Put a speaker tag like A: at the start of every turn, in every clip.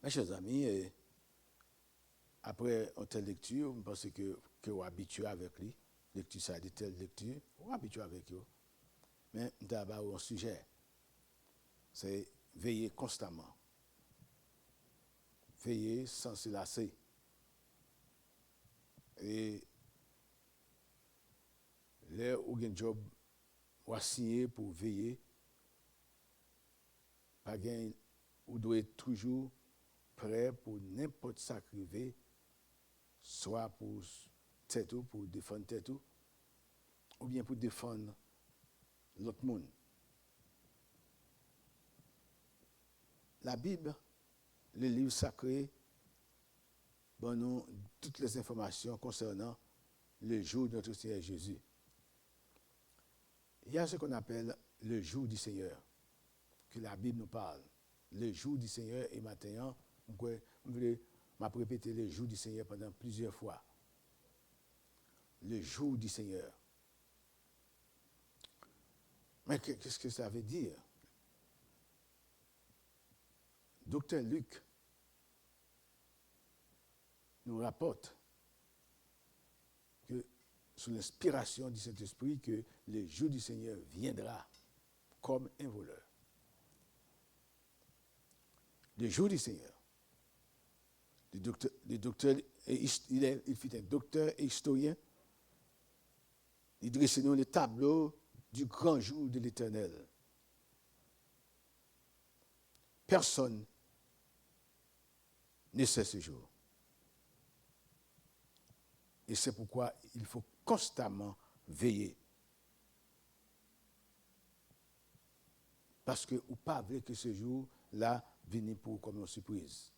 A: Mes chers amis, après une telle lecture, je pense que vous habitué avec lui. Lecture, ça a de telles lectures, vous habitué avec lui. Mais d'abord, un sujet, c'est veiller constamment. Veiller sans se lasser. Et là où un job ou signé pour veiller, pas gain, vous devez être toujours prêt pour n'importe ça qui arrive, soit pour tête ou pour défendre tête ou bien pour défendre l'autre monde. La Bible, le livre sacré, bon, nous toutes les informations concernant le jour de notre Seigneur Jésus. Il y a ce qu'on appelle le jour du Seigneur, que la Bible nous parle. Le jour du Seigneur, et maintenant, je m'a répété le jour du Seigneur pendant plusieurs fois. Le jour du Seigneur. Mais qu'est-ce que ça veut dire? Docteur Luc nous rapporte que, sous l'inspiration du Saint-Esprit, que le jour du Seigneur viendra comme un voleur. Le jour du Seigneur. Le docteur il fut un docteur et historien. Il dressait nous le tableau du grand jour de l'Éternel. Personne ne sait ce jour. Et c'est pourquoi il faut constamment veiller. Parce que vous ne pas que ce jour-là vienne pour comme une surprise.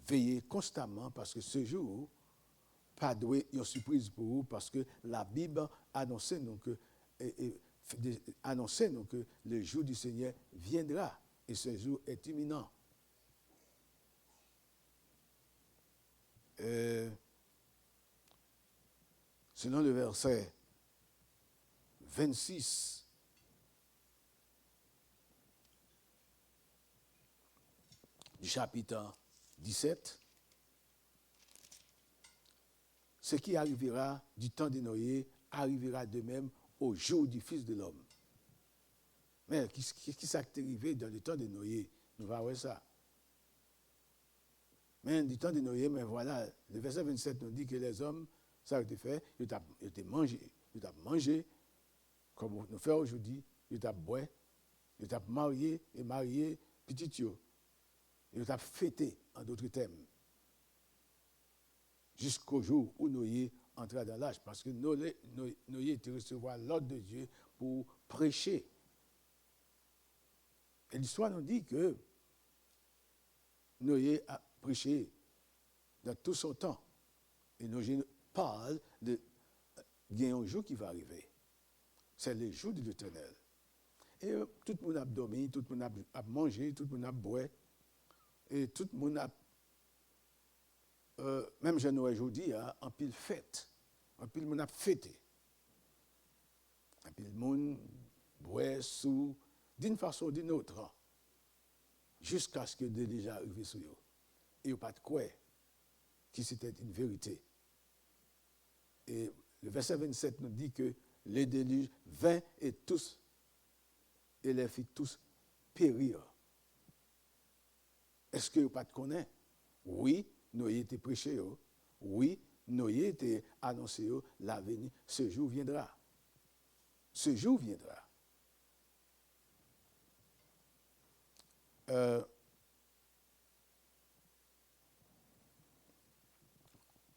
A: Veillez constamment parce que ce jour, pas doué une surprise pour vous parce que la Bible annonce nous que le jour du Seigneur viendra et ce jour est imminent. Selon le verset 26 du chapitre 17, ce qui arrivera du temps de Noé arrivera de même au jour du Fils de l'homme. Mais qu'est-ce qui s'est arrivé dans le temps de Noé? Nous allons voir ça. Mais du temps de Noé, mais voilà, le verset 27 nous dit que les hommes, ça a été fait, ils ont mangé, comme nous faisons aujourd'hui, ils ont boire, ils ont marié, petit yo. Ils ont fêté, en d'autres termes, jusqu'au jour où Noé entra dans l'âge, parce que Noé était recevoir l'ordre de Dieu pour prêcher. Et l'histoire nous dit que Noé a prêché dans tout son temps. Et Noé parle de un jour qui va arriver. C'est le jour de l'Éternel. Et tout le monde a dormi, tout le monde a mangé, tout le monde a boire. Et tout le monde a, même je Noël aujourd'hui, en pile fête. En pile monde a fêté. En pile monde boit, sous, d'une façon ou d'une autre. Jusqu'à ce que déjà arrivé sur eux. Et pas de quoi que c'était une vérité. Et le verset 27 nous dit que les déluges vinrent et les fit tous périr. Est-ce que vous pas de connaître? Oui, Noé était prêché. Oui, Noé était annoncé la venue. Ce jour viendra. Ce jour viendra.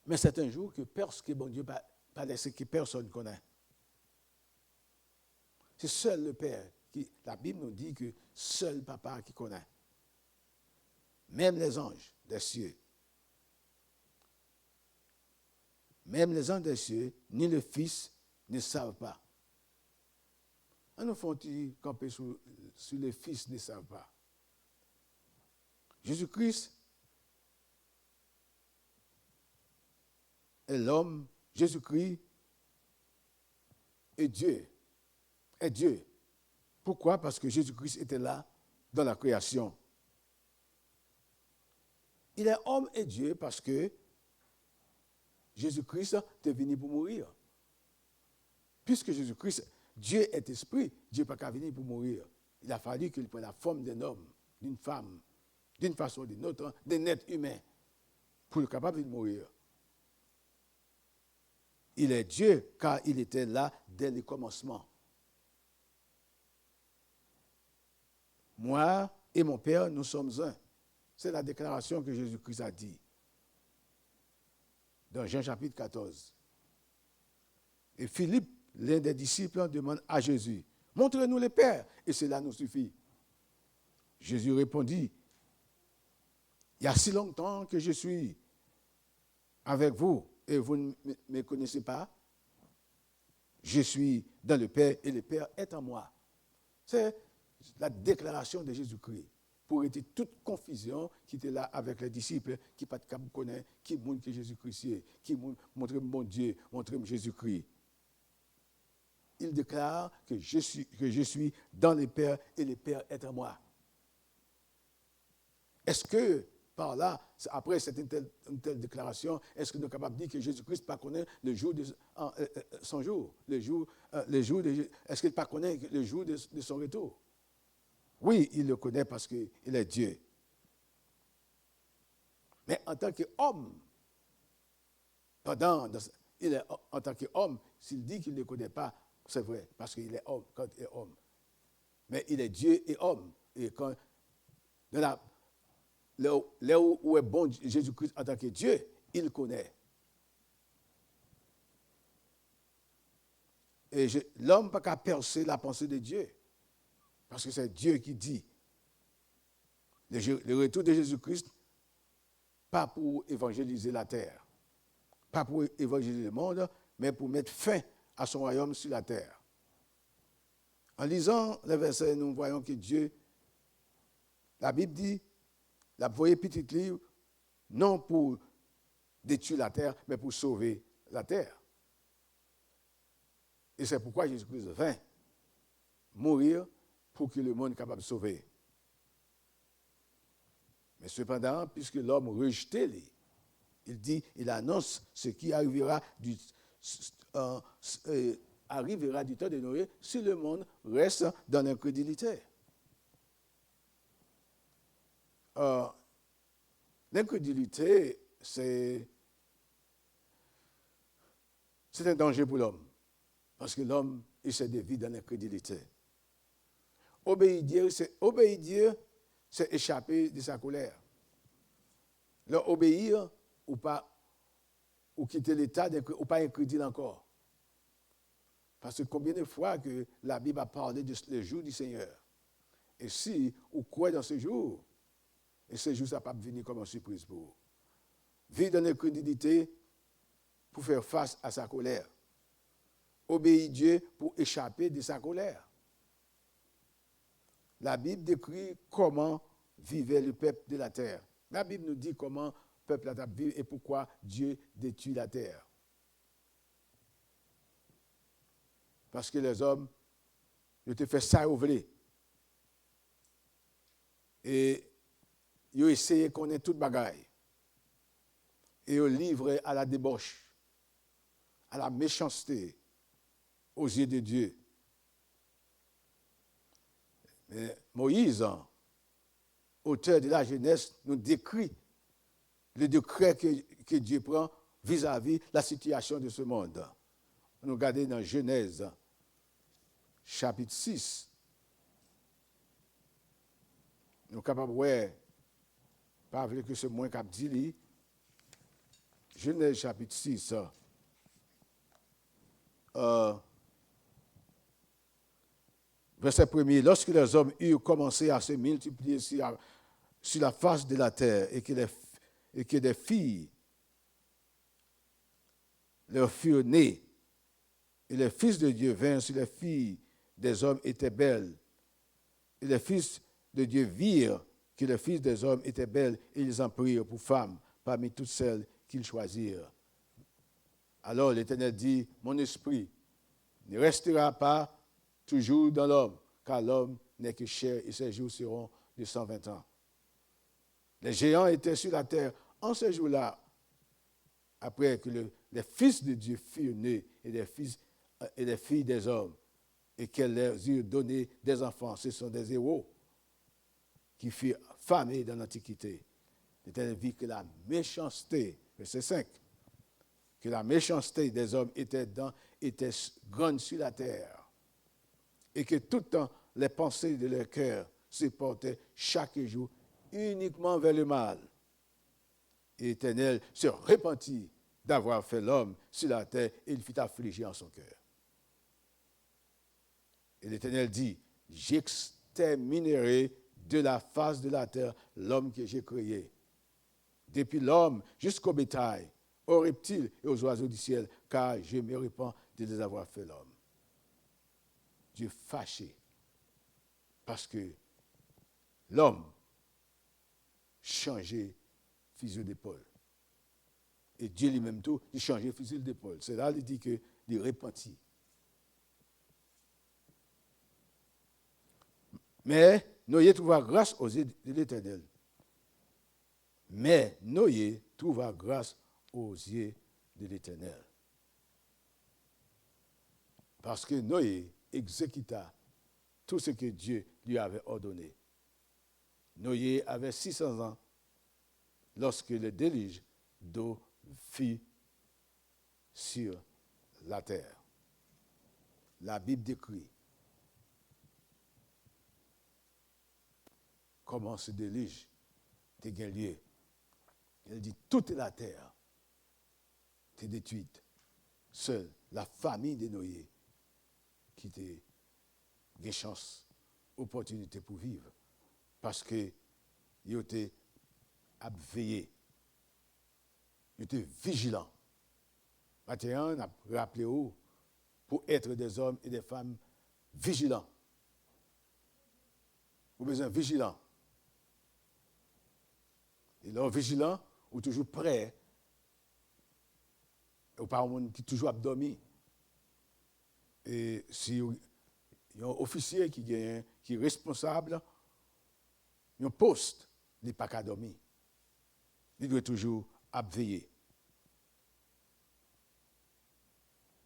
A: Mais c'est un jour que bon Dieu pas laissé que personne connaît. C'est seul le Père qui, la Bible nous dit que seul Papa qui connaît. Même les anges des cieux. Même les anges des cieux, ni le Fils ne savent pas. On nous font-ils camper sur le Fils ne savent pas. Jésus-Christ est l'homme, Jésus-Christ est Dieu. Est Dieu. Pourquoi? Parce que Jésus-Christ était là dans la création. Il est homme et Dieu parce que Jésus-Christ est venu pour mourir. Puisque Jésus-Christ, Dieu est esprit, Dieu n'est pas venu pour mourir. Il a fallu qu'il prenne la forme d'un homme, d'une femme, d'une façon ou d'une autre, d'un être humain, pour être capable de mourir. Il est Dieu car il était là dès le commencement. Moi et mon Père, nous sommes un. C'est la déclaration que Jésus-Christ a dit dans Jean chapitre 14. Et Philippe, l'un des disciples, demande à Jésus, « Montre-nous le Père, et cela nous suffit. » Jésus répondit, « Il y a si longtemps que je suis avec vous, et vous ne me connaissez pas. Je suis dans le Père, et le Père est en moi. » C'est la déclaration de Jésus-Christ pour éviter toute confusion qui était là avec les disciples, qui ne pas connaître qui montre que Jésus-Christ est, qui montre mon Dieu, montre Jésus-Christ. Il déclare que je suis dans le Père et le Père est en moi. Est-ce que, par là, après une telle déclaration, est-ce que nous sommes capables de dire que Jésus-Christ ne connaît pas le jour de son jour, est-ce qu'il ne connaît pas le jour de son retour? Oui, il le connaît parce qu'il est Dieu. Mais en tant qu'homme, en tant qu'homme, s'il dit qu'il ne le connaît pas, c'est vrai, parce qu'il est homme, quand il est homme. Mais il est Dieu et homme. Et quand, là où est bon Jésus-Christ en tant que Dieu, il connaît. Et l'homme n'a pas qu'à percer la pensée de Dieu. Parce que c'est Dieu qui dit. Le retour de Jésus-Christ, pas pour évangéliser la terre, pas pour évangéliser le monde, mais pour mettre fin à son royaume sur la terre. En lisant les versets, nous voyons que Dieu, la Bible dit, la voyez petit livre, non pour détruire la terre, mais pour sauver la terre. Et c'est pourquoi Jésus-Christ vint mourir pour que le monde soit capable de sauver. Mais cependant, puisque l'homme rejetait, il annonce ce qui arrivera du temps de Noé si le monde reste dans l'incrédulité. L'incrédulité, c'est un danger pour l'homme. Parce que l'homme essaie de vivre dans l'incrédulité. Obéir Dieu, c'est échapper de sa colère. Leur obéir ou pas, ou quitter l'état ou pas incrédule encore. Parce que combien de fois que la Bible a parlé du jour du Seigneur. Et si vous croyez dans ce jour, et ce jour, ça ne va pas venir comme une surprise pour vous. Vivre dans l'incrédulité pour faire face à sa colère. Obéir Dieu pour échapper de sa colère. La Bible décrit comment vivait le peuple de la terre. La Bible nous dit comment le peuple a vécu et pourquoi Dieu détruit la terre. Parce que les hommes, ils ont fait ça au volet. Et ils ont essayé de connaître toute bagaille. Et ils ont livré à la débauche, à la méchanceté, aux yeux de Dieu. Mais Moïse, auteur de la Genèse, nous décrit le décret que Dieu prend vis-à-vis de la situation de ce monde. Nous regardons dans Genèse, chapitre 6. Nous sommes capables de voir, pas avec que ce moins qu'a dit, Genèse, chapitre 6. Verset 1er, lorsque les hommes eurent commencé à se multiplier sur la face de la terre et que des filles leur furent nées, et les fils de Dieu vinrent sur les filles des hommes étaient belles, et les fils de Dieu virent que les fils des hommes étaient belles, et ils en prirent pour femmes parmi toutes celles qu'ils choisirent. Alors l'Éternel dit, mon esprit ne restera pas toujours dans l'homme, car l'homme n'est que chair et ses jours seront de 120 ans. Les géants étaient sur la terre en ce jour-là, après que les fils de Dieu furent nés et les filles des hommes, et qu'elle leur eut donné des enfants. Ce sont des héros qui furent famés dans l'Antiquité. L'Éternel vit que la méchanceté, verset 5, que la méchanceté des hommes était grande sur la terre, et que tout le temps les pensées de leur cœur se portaient chaque jour uniquement vers le mal. Et l'Éternel se repentit d'avoir fait l'homme sur la terre, et il fut affligé en son cœur. Et l'Éternel dit, j'exterminerai de la face de la terre l'homme que j'ai créé, depuis l'homme jusqu'au bétail, aux reptiles et aux oiseaux du ciel, car je me repens de les avoir fait l'homme. Dieu fâché, parce que l'homme changeait fusil d'épaule. Et Dieu lui-même tout, il changeait fusil d'épaule. C'est là qu'il dit qu'il repentit. Mais Noé trouva grâce aux yeux de l'Éternel. Mais Noé trouva grâce aux yeux de l'Éternel. Parce que Noé exécuta tout ce que Dieu lui avait ordonné. Noé avait 600 ans lorsque le déluge d'eau fut sur la terre. La Bible décrit comment ce déluge a eu lieu. Elle dit, toute la terre était détruite. Seule la famille de Noé qui était des chances, opportunités pour vivre. Parce qu'ils étaient veillés. Ils étaient vigilants. Maintenant, on a rappelé pour être des hommes et des femmes vigilants. Vous avez besoin de vigilants. Et là, vigilant, ou toujours prêt, ou pas un monde qui toujours dormi. Et si il y a un officier qui est responsable, il y a un poste, il n'est pas qu'à dormir. Il doit toujours veiller.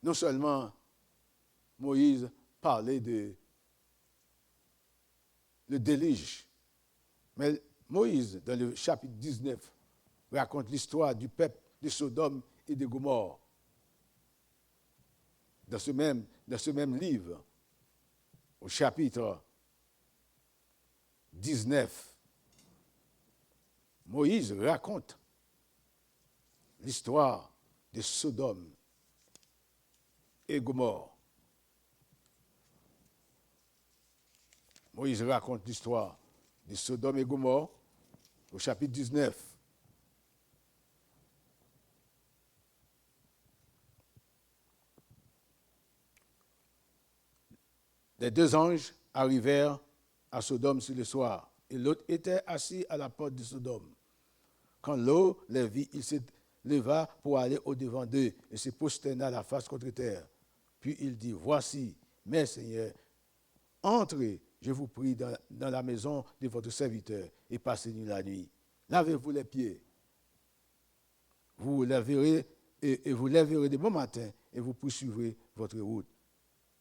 A: Non seulement Moïse parlait de le déluge, mais Moïse, dans le chapitre 19, raconte l'histoire du peuple de Sodome et de Gomorrhe. Dans ce même livre, au chapitre 19, Moïse raconte l'histoire de Sodome et Gomorrhe. Moïse raconte l'histoire de Sodome et Gomorrhe au chapitre 19. Les deux anges arrivèrent à Sodome sur le soir, et l'autre était assis à la porte de Sodome. Quand l'eau les vit, il se leva pour aller au-devant d'eux et se prosterna la face contre terre. Puis il dit, voici, mes seigneurs, entrez, je vous prie, dans la maison de votre serviteur et passez-nous la nuit. Lavez-vous les pieds. Vous laverez et vous lèverez de bon matin et vous poursuivrez votre route.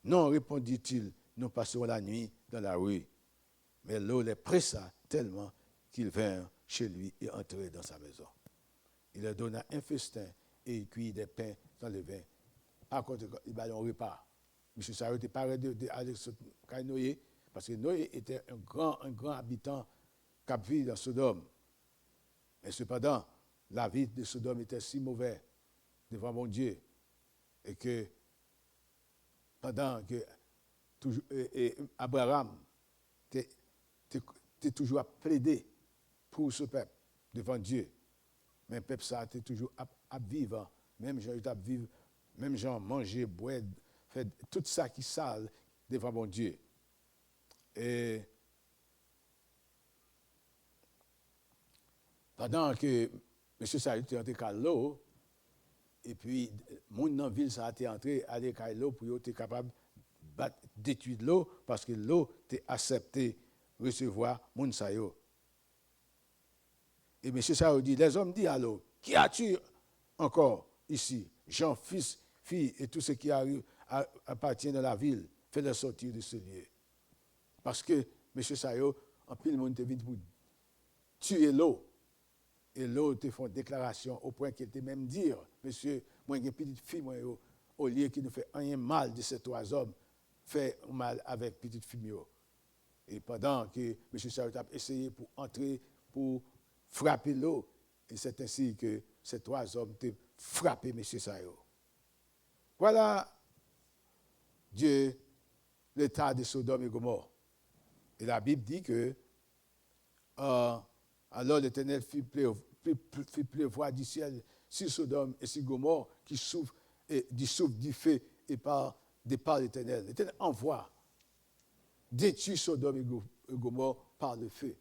A: Non, répondit-il, nous passerons la nuit dans la rue. Mais l'eau les pressa tellement qu'ils vinrent chez lui et entrèrent dans sa maison. Il leur donna un festin et il cuit des pains dans le vin. À côté, il a un repas. M. Sarah était paré d'aller sur Noé, parce que Noé était un grand habitant qui vivait dans Sodome. Mais cependant, la vie de Sodome était si mauvaise devant mon Dieu, et que pendant que Abraham était toujours à plaider pour ce peuple devant Dieu, mais le peuple ça était toujours à vivre, même gens à vivre, même gens manger, boire, faire tout ça qui sale devant mon Dieu. Et pendant que M. Salut était entré à l'eau, et puis, mon dans la ville, ça a été entré, aller à l'eau pour être capable de détruire l'eau, parce que l'eau était acceptée recevoir moun sa yo. Et M. Sao dit, les hommes disent alors, qui as-tu encore ici? Jean, fils, fille et tout ce qui arrive appartient de la ville, fais-le sortir de ce lieu. Parce que M. Sao, en pile monde te vite pour tuer l'eau. Et l'eau te font déclaration au point qu'il te même dire, monsieur, moi j'ai une petite fille, moi, au lieu qu'il nous fait rien mal de ces trois hommes, fait mal avec petite fille. Et pendant que M. Sao a essayé pour entrer, pour frapper l'eau, et c'est ainsi que ces trois hommes ont frappé M. Sao. Voilà Dieu, l'état de Sodome et Gomorrhe. Et la Bible dit que alors l'Éternel fit pleuvoir du ciel sur Sodome et sur Gomorrhe qui souffrent du feu et par l'Éternel. L'Éternel envoie détruire Sodome et Gomorrhe par le feu,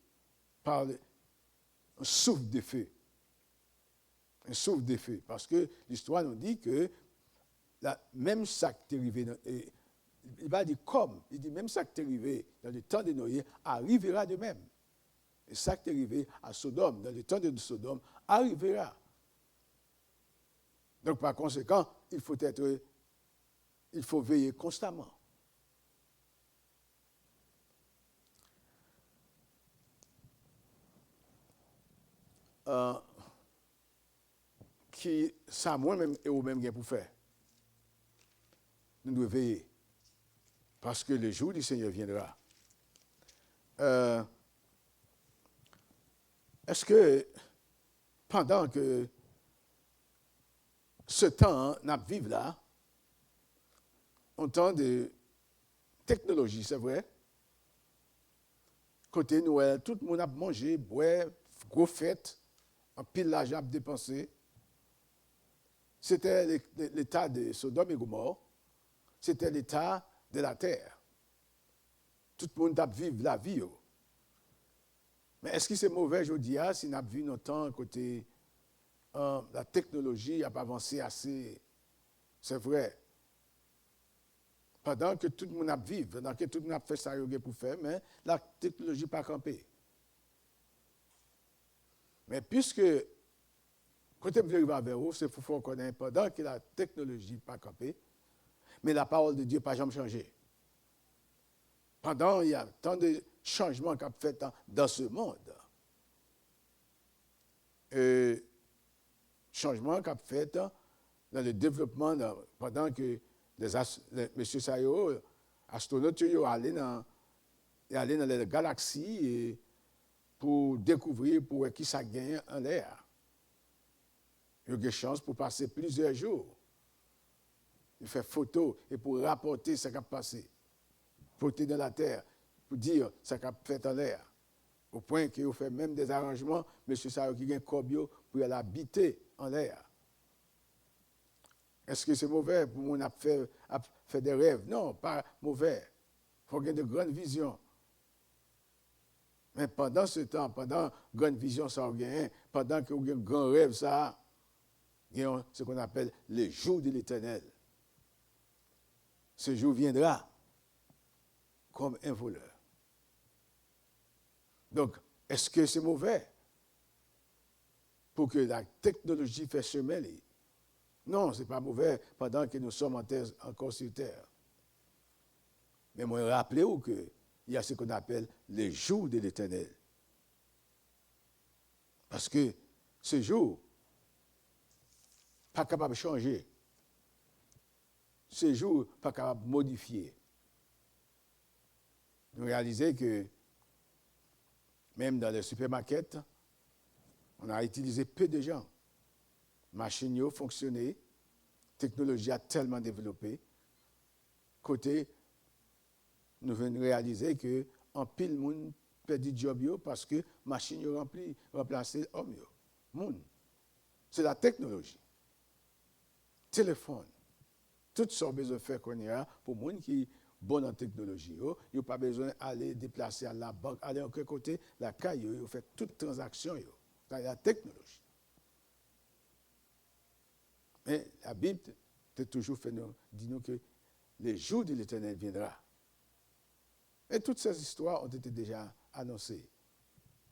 A: par un souffle de feu. Un souffle de feu. Parce que l'histoire nous dit que même ça qui est arrivé, il va dire comme, il dit même ça qui est arrivé dans le temps de Noé arrivera de même. Et ça qui est arrivé à Sodome, dans le temps de Sodome, arrivera. Donc, par conséquent, il faut veiller constamment. Qui, ça, moi-même, et vous-même, bien pour faire. Nous devons veiller. Parce que le jour du Seigneur viendra. Est-ce que pendant que ce temps n'a vivre là, on temps de technologie, c'est vrai? Côté Noël, tout le monde a mangé, boire, gros fête, un pile l'argent à dépenser. C'était l'état de Sodome et Gomorrhe. C'était l'état de la terre. Tout le monde a vécu la vie. Mais est-ce que c'est mauvais aujourd'hui si on a vu notre côté la technologie n'a pas avancé assez? C'est vrai. Pendant que tout le monde a vécu, pendant que tout le monde a fait ça pour faire, mais la technologie n'a pas campé. Mais puisque, quand on arrive vers vous, c'est pour connaître pendant que la technologie n'a pas campé, mais la parole de Dieu n'a pas jamais changé. Pendant il y a tant de changements qu'a fait dans ce monde. Et changements qu'a fait dans le développement, pendant que M. Sayo, astronautes, allaient dans les galaxies pour découvrir pour qui ça gagne en l'air. Il y a des chances pour passer plusieurs jours. Il fait photo et pour rapporter ce qui a passé. Porter dans la terre, pour dire ce qu'il a fait en l'air. Au point qu'il fait même des arrangements, M. Sao qui a un cobio pour aller habiter en l'air. Est-ce que c'est mauvais pour nous faire des rêves? Non, pas mauvais. Il faut avoir de grandes visions. Mais pendant ce temps, pendant grande vision, ça gagne, pendant que vous avez un grand rêve, ça, il y a ce qu'on appelle le jour de l'Éternel. Ce jour viendra comme un voleur. Donc, est-ce que c'est mauvais pour que la technologie fasse chemin? Non, ce n'est pas mauvais pendant que nous sommes encore sur terre. Mais moi, rappelez-vous qu'il y a ce qu'on appelle le jour de l'Éternel. Parce que ce jour, pas capable de changer. Ce jour, pas capable de modifier. Nous réalisons que même dans les supermarkets, on a utilisé peu de gens. Machines ont fonctionné, technologie a tellement développé. Côté, nous venons réaliser que en pile monde perdu job parce que machine ont remplacé homme monde. C'est la technologie. Téléphone. Tout ce qu'on a besoin de faire qu'on y a pour les gens qui bon en technologie. Ils n'ont pas besoin d'aller déplacer à la banque, aller à quel côté, la caille, ils font toute transaction dans la technologie. Mais la Bible a toujours dit nous que le jour de l'Éternel viendra. Et toutes ces histoires ont été déjà annoncé.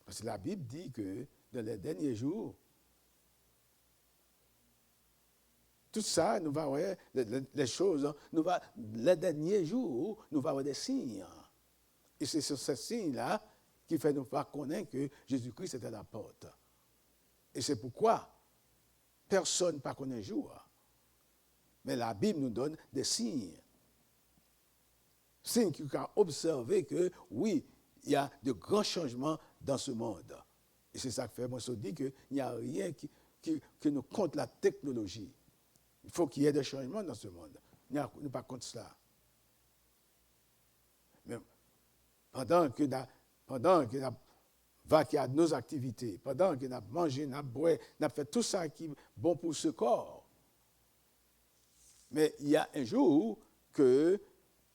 A: Parce que la Bible dit que dans les derniers jours, tout ça, nous va voir les choses, les derniers jours, nous va avoir des signes. Et c'est sur ces signes-là qui fait nous faire connaître que Jésus-Christ était à la porte. Et c'est pourquoi personne ne connaît le jour. Mais la Bible nous donne des signes. Signes qui ont observé que, oui, il y a de grands changements dans ce monde. Et c'est ça que fait, moi, je dis qu'il n'y a rien qui nous contre la technologie. Il faut qu'il y ait des changements dans ce monde. Nous ne sommes pas contre cela. Mais pendant que nous vaqué à nos activités, pendant que nous avons mangé, nous avons bu, nous avons fait tout ça qui est bon pour ce corps. Mais il y a un jour que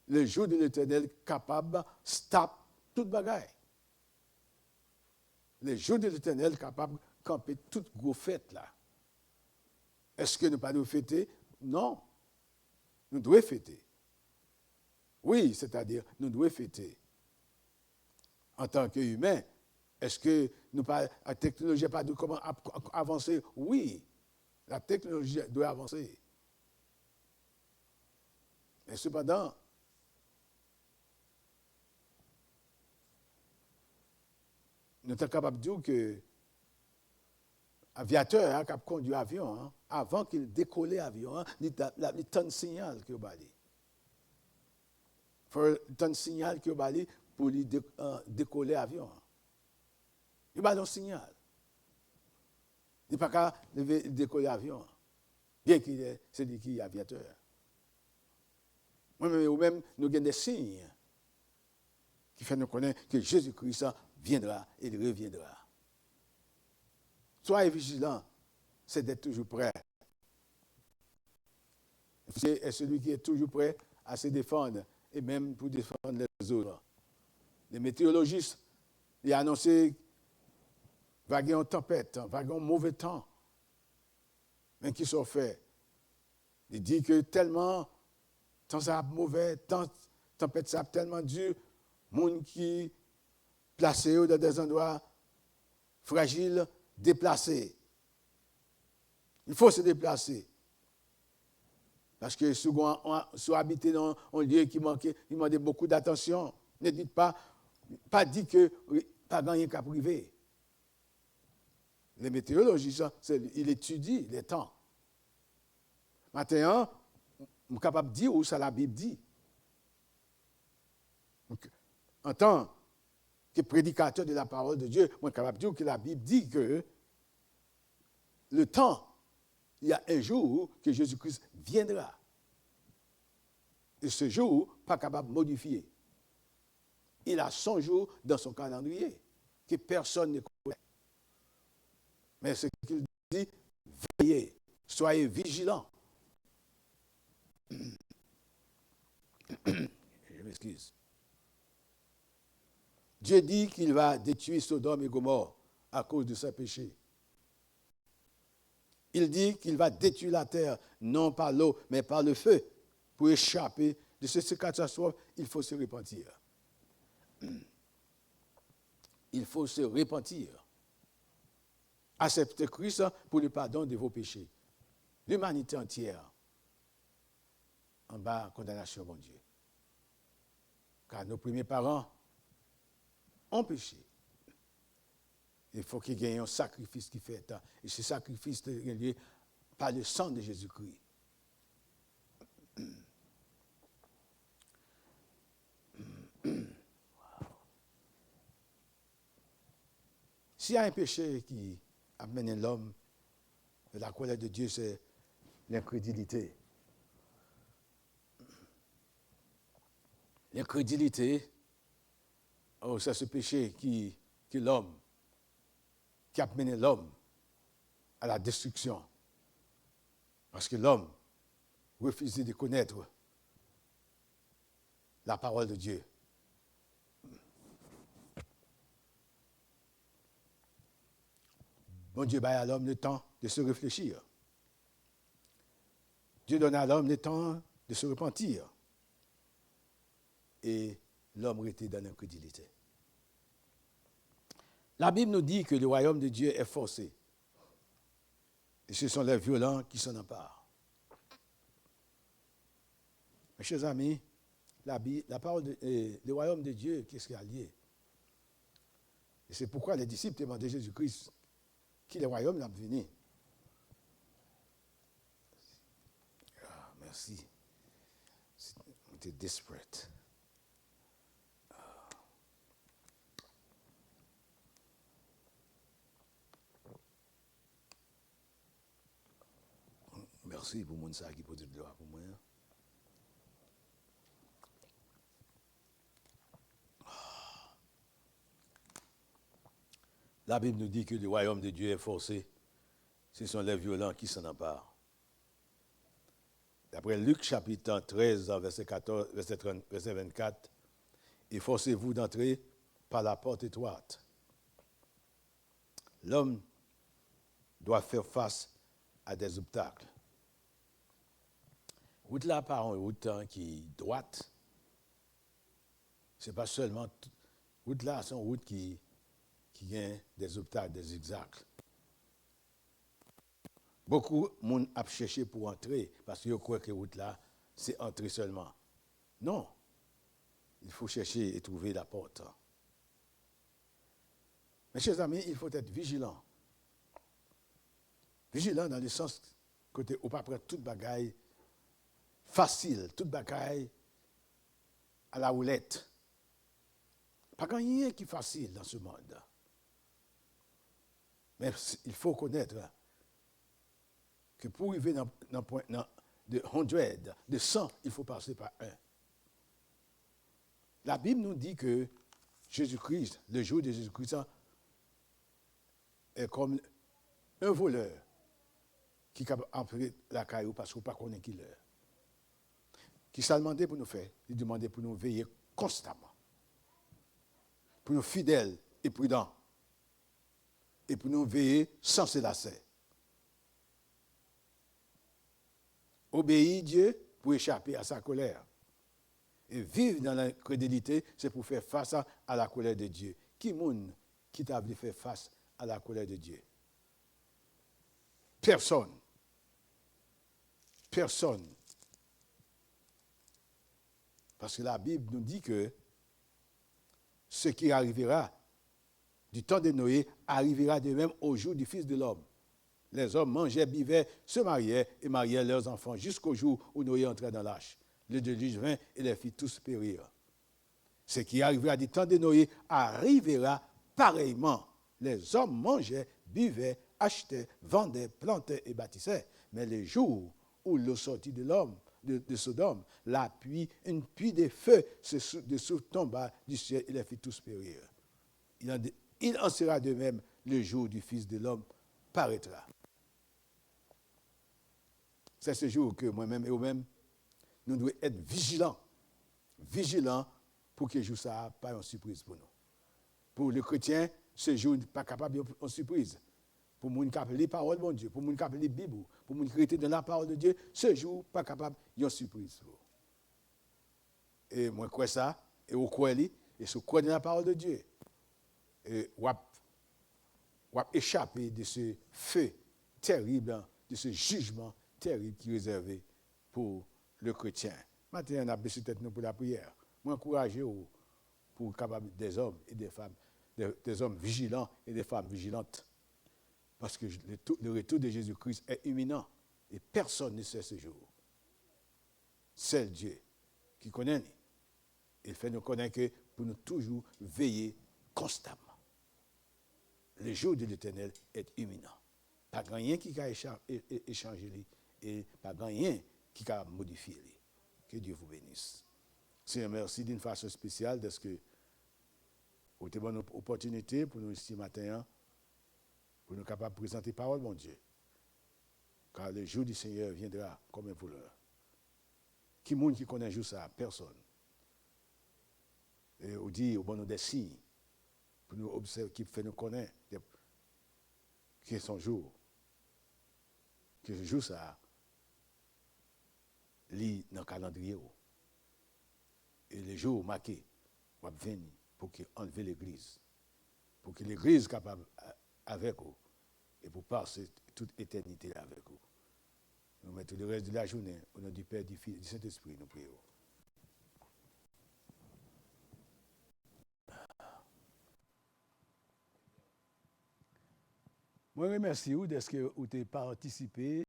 A: le jour de l'Éternel est capable de stop toute bagaille. Le jour de l'Éternel est capable de camper toute grosse fête là. Est-ce que nous ne pas nous fêter? Non. Nous devons fêter. Oui, c'est-à-dire, nous devons fêter. En tant qu'humains, est-ce que la technologie n'a pas de comment avancer? Oui, la technologie doit avancer. Mais cependant, nous sommes capables de dire que l'aviateur qui a conduit l'avion, avant qu'il décolle l'avion, il y a un signal qu'il a balé. Il faut un signal qu'il a balé pour lui décoller l'avion. Il a un signal. Il n'est pas capable de décoller l'avion, bien qu'il est celui qui est aviateur. Nous-mêmes, nous avons des signes qui font nous connaître que Jésus-Christ viendra et il reviendra. Soyez vigilants, c'est d'être toujours prêt. C'est celui qui est toujours prêt à se défendre et même pour défendre les autres. Les météorologistes ont annoncé vaguer en tempête, vaguer en mauvais temps. Mais qui sont faits? Ils disent que tellement, temps ça mauvais, tempête ça tellement dur, monde qui placé dans des endroits fragiles, déplacés. Il faut se déplacer. Parce que souvent, on habite dans un lieu qui demande beaucoup d'attention. Ne dites pas dit que pas gagner qu'à privé. Les météorologistes, ils étudient les temps. Maintenant, je suis capable de dire où ça la Bible dit. Donc, en tant que prédicateur de la parole de Dieu, je suis capable de dire que la Bible dit que le temps, il y a un jour que Jésus-Christ viendra. Et ce jour, pas capable de modifier. Il a 100 jours dans son calendrier que personne ne connaît. Mais ce qu'il dit, veillez, soyez vigilants. Je m'excuse. Dieu dit qu'il va détruire Sodome et Gomorrhe à cause de ses péchés. Il dit qu'il va détruire la terre, non par l'eau, mais par le feu. Pour échapper de cette catastrophe, il faut se repentir. Il faut se repentir. Acceptez Christ pour le pardon de vos péchés. L'humanité entière en bas condamnation, mon Dieu. Car nos premiers parents ont péché. Il faut qu'il y ait un sacrifice qui fait. Et ce sacrifice est lié par le sang de Jésus-Christ. S'il y a un péché qui amène l'homme de la colère de Dieu, c'est l'incrédulité. L'incrédulité, c'est ce péché qui l'homme, qui a mené l'homme à la destruction. Parce que l'homme refusait de connaître la parole de Dieu. Bon Dieu donne à l'homme le temps de se réfléchir. Dieu donne à l'homme le temps de se repentir. Et l'homme était dans l'incrédulité. La Bible nous dit que le royaume de Dieu est forcé. Et ce sont les violents qui s'en emparent. Mes chers amis, la parole le royaume de Dieu, qu'est-ce qu'il y a lié? Et c'est pourquoi les disciples demandaient à Jésus-Christ qui le royaume l'a venu. Ah, merci. C'était desperate. Merci pour mon ça qui peut dire gloire pour moi. La Bible nous dit que le royaume de Dieu est forcé. Ce sont les violents qui s'en emparent. D'après Luc chapitre 13, verset 14, verset 24, efforcez-vous d'entrer par la porte étroite. L'homme doit faire face à des obstacles. Route là, par une route qui est droite. Ce n'est pas seulement. Route là, c'est une route qui a des obstacles, des zigzags. Beaucoup de monde a cherché pour entrer parce qu'ils croient que route là, c'est entrer seulement. Non. Il faut chercher et trouver la porte. Mes chers amis, il faut être vigilant. Vigilant dans le sens que on ne peut pas prendre toute bagaille facile, toute bagaille à la roulette. Pas rien qui est facile dans ce monde. Mais il faut connaître que pour arriver dans le point de 100, de 100, il faut passer par 1. La Bible nous dit que Jésus-Christ, le jour de Jésus-Christ, est comme un voleur qui a empiré la caillou parce qu'on ne connaît pas qui l'heure. Qui s'est demandé pour nous faire? Il demandait pour nous veiller constamment. Pour nous fidèles et prudents. Et pour nous veiller sans se lasser. Obéir Dieu pour échapper à sa colère. Et vivre dans la crédulité, c'est pour faire face à la colère de Dieu. Qui monde qui t'a voulu faire face à la colère de Dieu? Personne. Personne. Parce que la Bible nous dit que ce qui arrivera du temps de Noé arrivera de même au jour du Fils de l'homme. Les hommes mangeaient, buvaient, se mariaient et mariaient leurs enfants jusqu'au jour où Noé entrait dans l'arche. Le déluge vint et les fit tous périr. Ce qui arrivera du temps de Noé arrivera pareillement. Les hommes mangeaient, buvaient, achetaient, vendaient, plantaient et bâtissaient. Mais le jour où l'eau sortit de l'homme, de Sodome, une pluie de feu se tomba du ciel et les fit tous périr. Il en sera de même le jour du Fils de l'homme paraîtra. C'est ce jour que moi-même et vous-même, nous devons être vigilants. Vigilants pour que le jour ça pas une surprise pour nous. Pour le chrétien, ce jour n'est pas capable d'une surprise. Pour les gens qui lisent la parole de Dieu, pour les gens qui lisent la Bible, pour les gens qui créent dans la parole de Dieu, ce jour n'est pas capable d'une surprise. Et moi, je crois ça, et je crois et je crois dans la parole de Dieu. Et on va échapper de ce feu terrible, de ce jugement terrible qui est réservé pour le chrétien. Maintenant, on a baissé tête nous pour la prière. Moi, encourager pour capable des hommes et des femmes, des hommes vigilants et des femmes vigilantes. Parce que le retour de Jésus-Christ est imminent et personne ne sait ce jour. C'est Dieu qui connaît. Il fait nous connaître que pour nous toujours veiller constamment. Le jour de l'Éternel est imminent. Pas rien qui a échangé et pas rien qui a modifié. Que Dieu vous bénisse. Seigneur, merci d'une façon spéciale parce que vous avez une bonne opportunité pour nous ici matin, pour nous capables de présenter la parole, mon Dieu. Car le jour du Seigneur viendra comme un voleur. Qui monde qui connaît juste ça? Personne. Et on dit, on donne des signes pour nous observer, qui fait nous connaître qui est son jour. Que ce jour ça lit dans le calendrier. Et les jours marqués, on va venir pour enlever l'église. pour que l'Église soit capable avec vous et pour passer toute éternité avec vous. Nous mettons le reste de la journée au nom du Père, du Fils et du Saint-Esprit, nous prions. Moi, je remercie vous de ce que vous avez participé